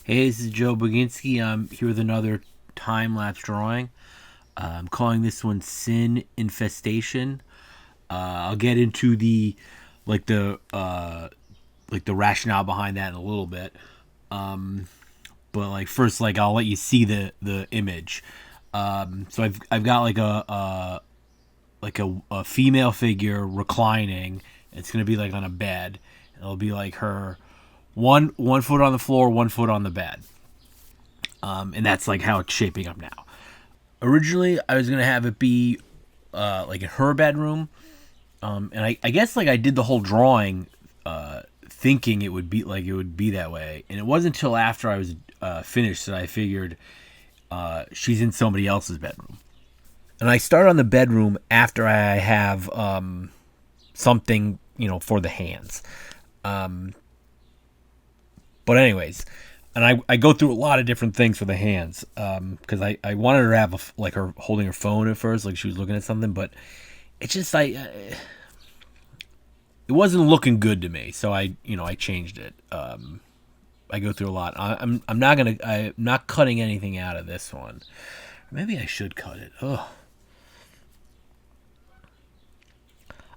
Hey, this is Joe Baginski. I'm here with another time-lapse drawing. I'm calling this one Sin Infestation. I'll get into the like the uh, like the rationale behind that in a little bit. But like first, like I'll let you see the image. So I've got like a female figure reclining. It's gonna be like on a bed. It'll be like her one foot on the floor, 1 foot on the bed. And that's like how it's shaping up now. Originally, I was gonna have it be like in her bedroom, and I guess like I did the whole drawing thinking it would be that way, and it wasn't until after I was finished that I figured she's in somebody else's bedroom. And I start on the bedroom after I have something for the hands. But anyways, and I go through a lot of different things for the hands because I wanted her to have like her holding her phone at first, like she was looking at something, but it just it wasn't looking good to me, so I changed it. I go through a lot. I'm not cutting anything out of this one. Maybe I should cut it. Oh,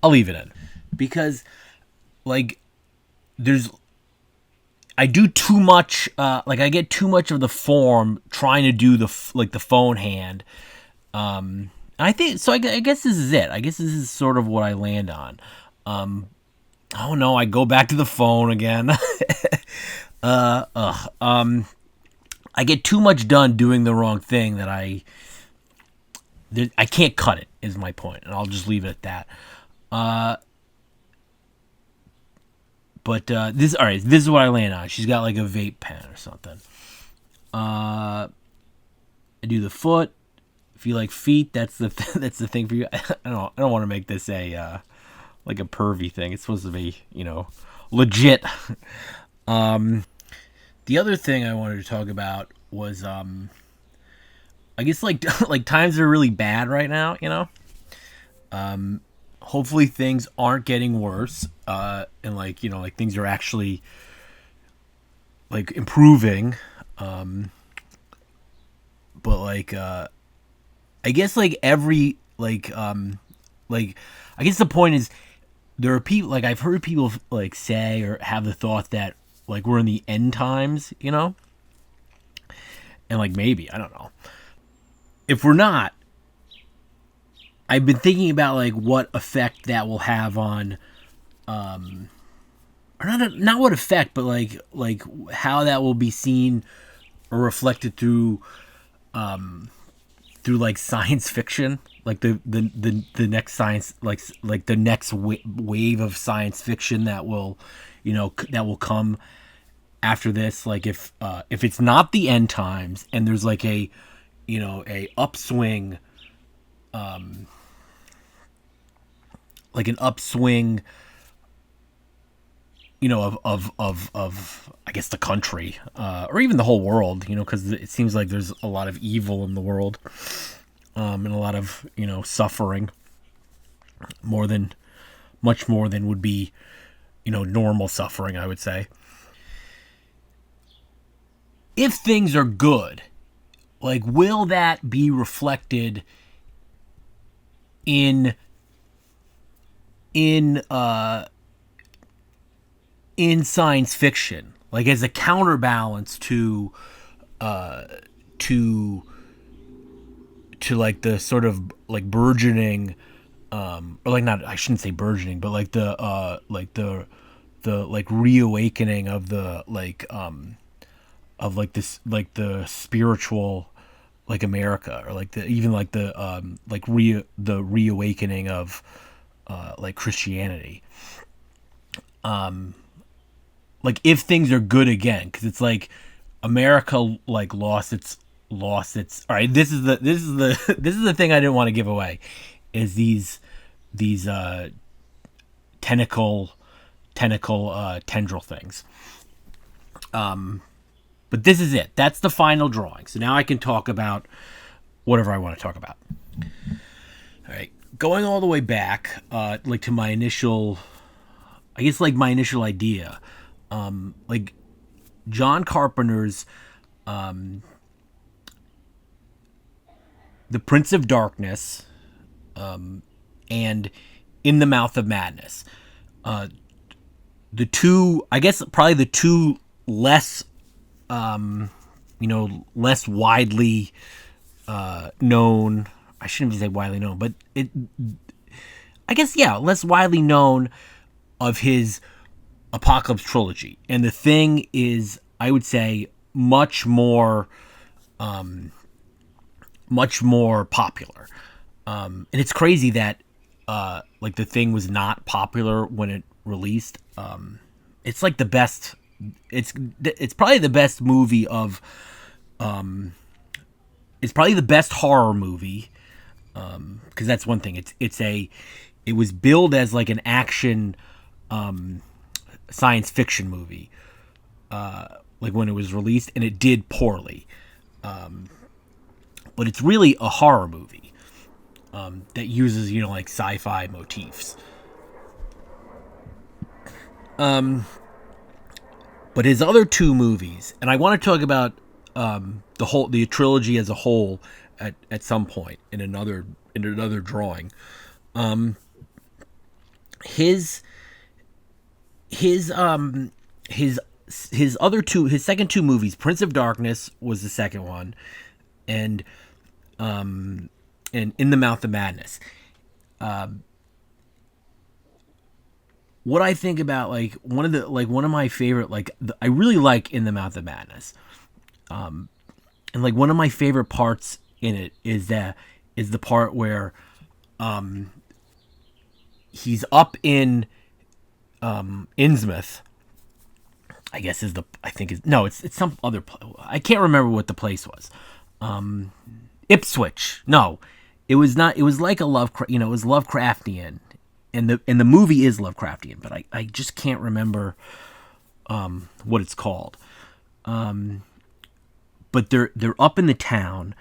I'll leave it in because like there's I do too much. Like I get too much of the form trying to do the phone hand. I think so. I guess this is it. I guess this is sort of what I land on. Oh no, I go back to the phone again. I get too much done doing the wrong thing that I can't cut it. Is my point, and I'll just leave it at that. But this all right. This is what I land on. She's got like a vape pen or something. I do the foot. If you like feet, that's the that's the thing for you. I don't want to make this a like a pervy thing. It's supposed to be legit. The other thing I wanted to talk about was I guess like like times are really bad right now. Hopefully things aren't getting worse, and like things are actually like improving. But like I guess like every like I guess the point is there are people like I've heard people like say or have the thought that like we're in the end times, and like maybe I don't know if we're not. I've been thinking about like what effect that will have on, or not what effect, but like how that will be seen or reflected through like science fiction, like the next science like the next wave of science fiction that will, that will come after this. Like if it's not the end times and there's like a upswing, like an upswing, of I guess the country, or even the whole world, because it seems like there's a lot of evil in the world, and a lot of suffering, much more than would be normal suffering, I would say. If things are good, like will that be reflected in in uh in science fiction, like as a counterbalance uh to like the sort of like burgeoning, or like not, I shouldn't say burgeoning, but like the like reawakening of the of like this like the spiritual like America, or like the even like the reawakening of like Christianity. Like if things are good again, because it's like America like lost its. All right, this is the thing I didn't want to give away, is these tentacle tendril things. But this is it. That's the final drawing. So now I can talk about whatever I want to talk about. All right, going all the way back, like to my initial, I guess like my initial idea, like John Carpenter's The Prince of Darkness and In the Mouth of Madness. The two, I guess, probably the two less, less widely known. I shouldn't even say widely known, but I guess, yeah, less widely known of his Apocalypse trilogy. And The Thing is, I would say, much more popular. And it's crazy that like The Thing was not popular when it released. It's like the best. It's probably the best movie of. It's probably the best horror movie, because that's one thing. It was billed as like an action science fiction movie, like when it was released, and it did poorly. But it's really a horror movie that uses, like sci-fi motifs. But his other two movies, and I want to talk about the trilogy as a whole at some point in another drawing. His other two, his second two movies, Prince of Darkness was the second one, and In the Mouth of Madness. What I think about, like, one of my favorite, I really like In the Mouth of Madness. And like one of my favorite parts in it is the part where he's up in Innsmouth. It's some other place. I can't remember what the place was. Ipswich. No, it was not. It was like it was Lovecraftian, and the movie is Lovecraftian, but I just can't remember what it's called. But they're up in the town,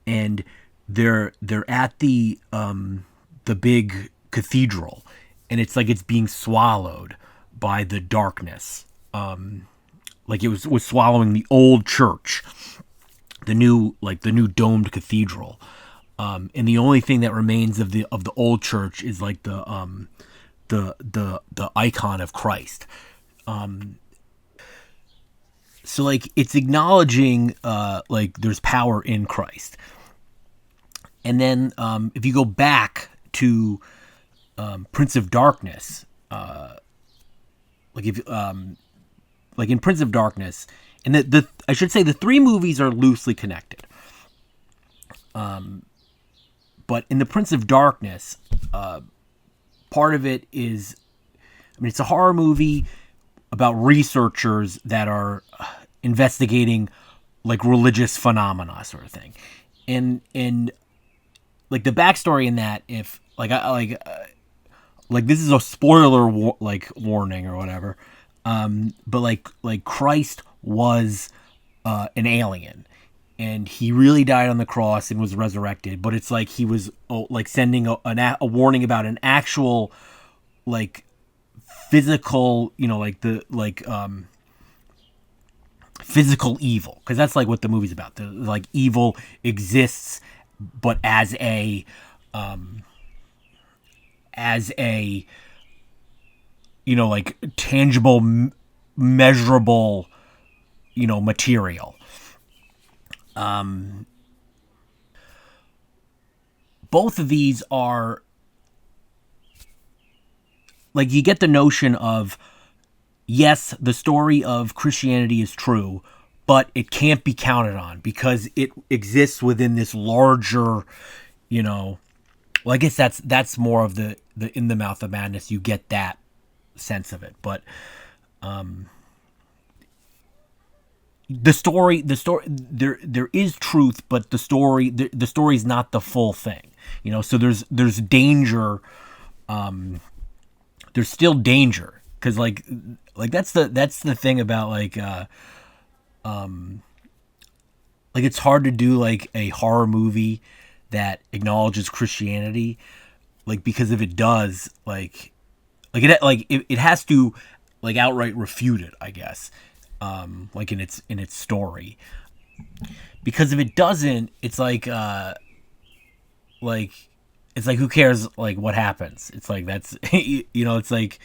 and they're at the big cathedral, and it's like it's being swallowed by the darkness. Like it was swallowing the old church, the new domed cathedral, and the only thing that remains of the old church is like the icon of Christ. So like it's acknowledging like there's power in Christ. And then if you go back to Prince of Darkness, like in Prince of Darkness, and I should say the three movies are loosely connected. But in the Prince of Darkness, part of it is, it's a horror movie about researchers that are investigating like religious phenomena, sort of thing, and like the backstory in that, if like this is a spoiler warning or whatever, but like Christ was an alien, and he really died on the cross and was resurrected, but it's like he was like sending a warning about an actual like physical, physical evil, because that's like what the movie's about. Like evil exists, but as a like tangible, measurable, material. Both of these are like, you get the notion of, yes, the story of Christianity is true, but it can't be counted on because it exists within this larger, well, I guess that's more of the In the Mouth of Madness. You get that sense of it, but the story there is truth, but the story is not the full thing, so there's danger. There's still danger, because like that's the thing about like it's hard to do like a horror movie that acknowledges Christianity, like, because if it does, it has to like outright refute it, I guess. like in its story. Because if it doesn't, it's like it's like who cares like what happens? It's like that's it's like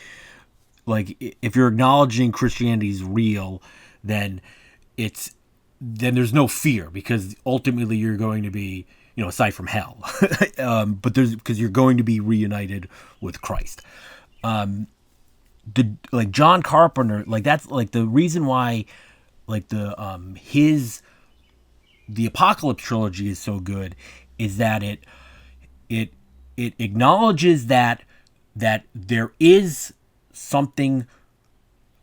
if you're acknowledging Christianity is real, then it's then there's no fear, because ultimately you're going to be, aside from hell, but there's because you're going to be reunited with Christ. The like John Carpenter, like that's like the reason why like the Apocalypse trilogy is so good, is that it acknowledges that there is something,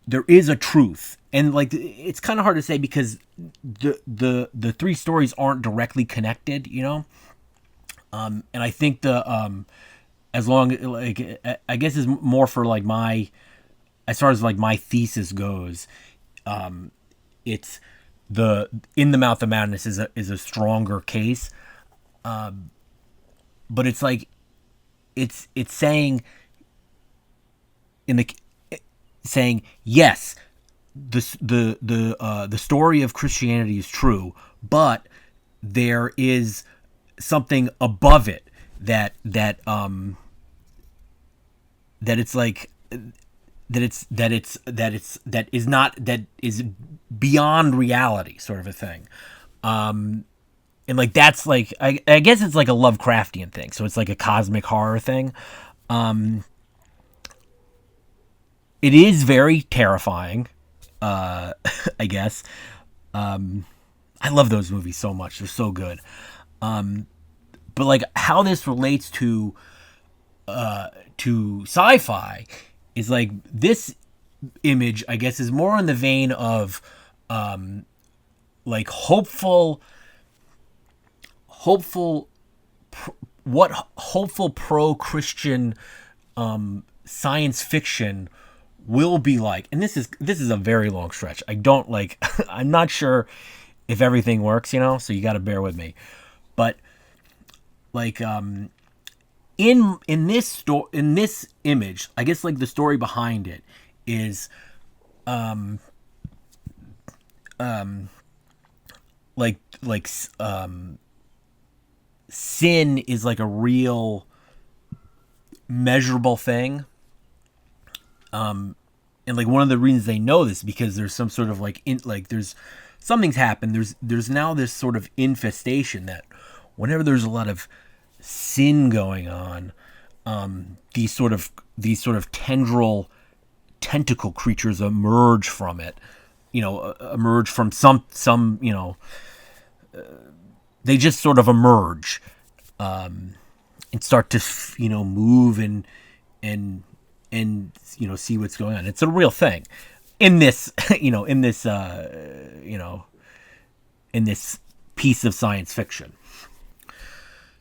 there is a truth, and like it's kind of hard to say because the three stories aren't directly connected, and I think as long like I guess is more for like my, as far as like my thesis goes, it's the In the Mouth of Madness is a stronger case, but it's like it's saying saying yes, the story of Christianity is true, but there is something above it that it's like that is beyond reality, sort of a thing. And like that's like I guess it's like a Lovecraftian thing, so it's like a cosmic horror thing. It is very terrifying, I guess. I love those movies so much; they're so good. But like how this relates to sci-fi is like this image, I guess, is more in the vein of like hopeful pro-Christian science fiction will be like. And this is a very long stretch. I don't like I'm not sure if everything works, so you got to bear with me. But like in this image, I guess like the story behind it is sin is like a real measurable thing. And like one of the reasons they know this, because there's some sort of there's something's happened. There's now this sort of infestation that whenever there's a lot of sin going on, these sort of tentacle creatures emerge from it. Emerge from some they just sort of emerge, and start to move and see what's going on. It's a real thing in this in this piece of science fiction.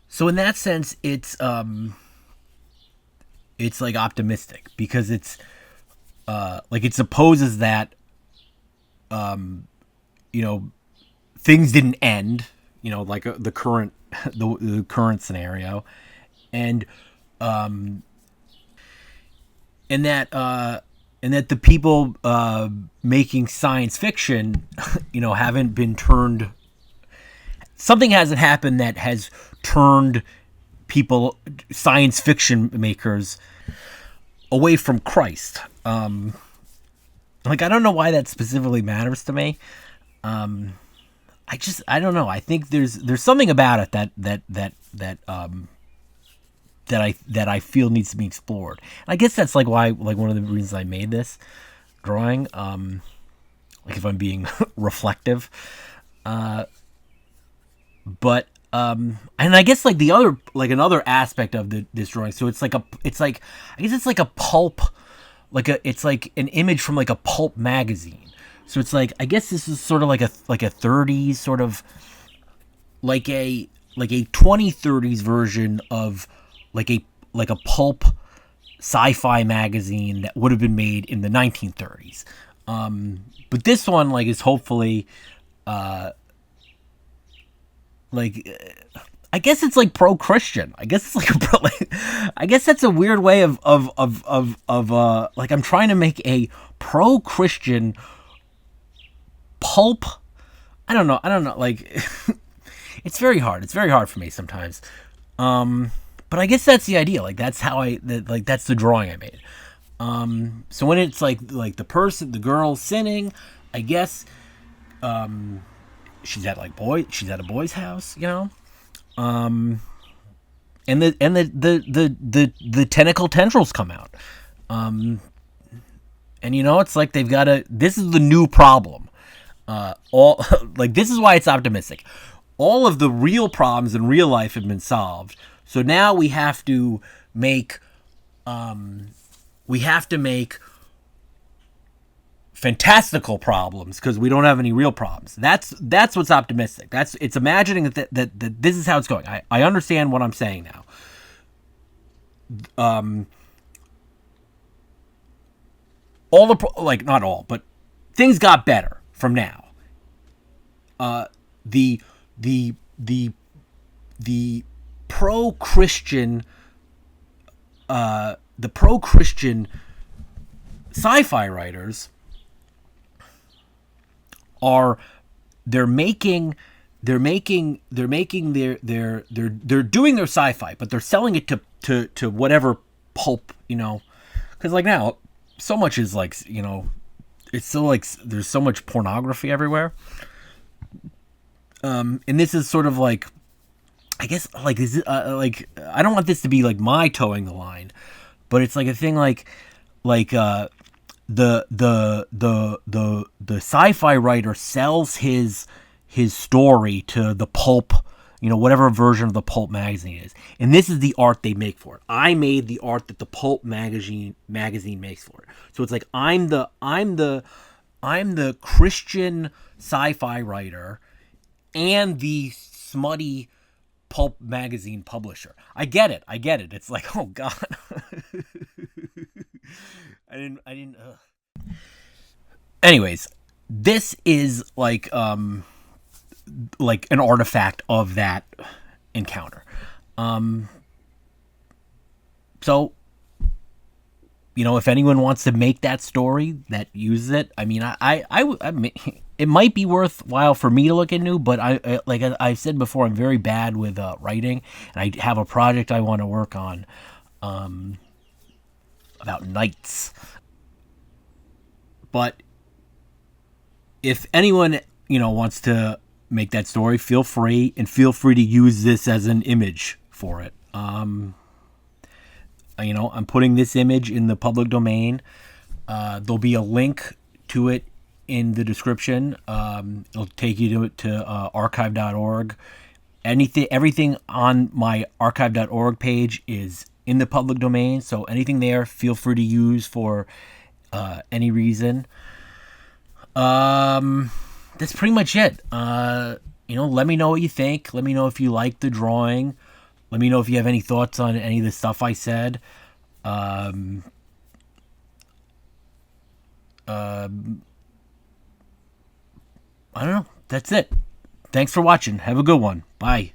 So in that sense, it's like optimistic, because it's like it supposes that things didn't end, like the current the current scenario, and that the people making science fiction, haven't been turned. Something hasn't happened that has turned people, science fiction makers, away from Christ. Like I don't know why that specifically matters to me. I don't know. I think there's something about it that I feel needs to be explored. And I guess that's like why, like one of the reasons I made this drawing. Like if I'm being reflective, but and I guess like the other, like another aspect of this drawing. So it's like I guess it's like a pulp, it's like an image from like a pulp magazine. So it's like, I guess this is sort of like a 30s sort of like a 2030s version of like a pulp sci-fi magazine that would have been made in the 1930s. But this one like is hopefully I guess it's like pro-Christian. I guess it's like I guess that's a weird way of like I'm trying to make a pro-Christian pulp. I don't know. Like, it's very hard. It's very hard for me sometimes. But I guess that's the idea. Like, that's how that's the drawing I made. So when it's like the girl sinning, I guess, she's at a boy's house, and the tentacle tendrils come out. And it's like this is the new problem. This is why it's optimistic. All of the real problems in real life have been solved. So now we have to make fantastical problems because we don't have any real problems. That's what's optimistic. It's imagining that this is how it's going. I understand what I'm saying now. Not all, but things got better from now. The pro-Christian sci-fi writers they're doing their sci-fi, but they're selling it to whatever pulp, because like now so much is like, it's so like there's so much pornography everywhere. And this is sort of like, I guess, like, is it, like, I don't want this to be like my towing the line, but it's like a thing like the sci-fi writer sells his story to the pulp, whatever version of the pulp magazine is, and this is the art they make for it. I made the art that the pulp magazine makes for it. So it's like I'm the Christian sci-fi writer and the smutty pulp magazine publisher. I get it. It's like, oh God. I didn't. Anyways, this is like an artifact of that encounter. So, if anyone wants to make that story that uses it, I mean, it might be worthwhile for me to look into, but I've said before, I'm very bad with writing, and I have a project I want to work on about knights. But if anyone wants to make that story, feel free to use this as an image for it. I'm putting this image in the public domain. There'll be a link to it in the description. It'll take you to archive.org. Everything on my archive.org page is in the public domain, so anything there, feel free to use for any reason. That's pretty much it. Let me know what you think. Let me know if you like the drawing. Let me know if you have any thoughts on any of the stuff I said. I don't know. That's it. Thanks for watching. Have a good one. Bye.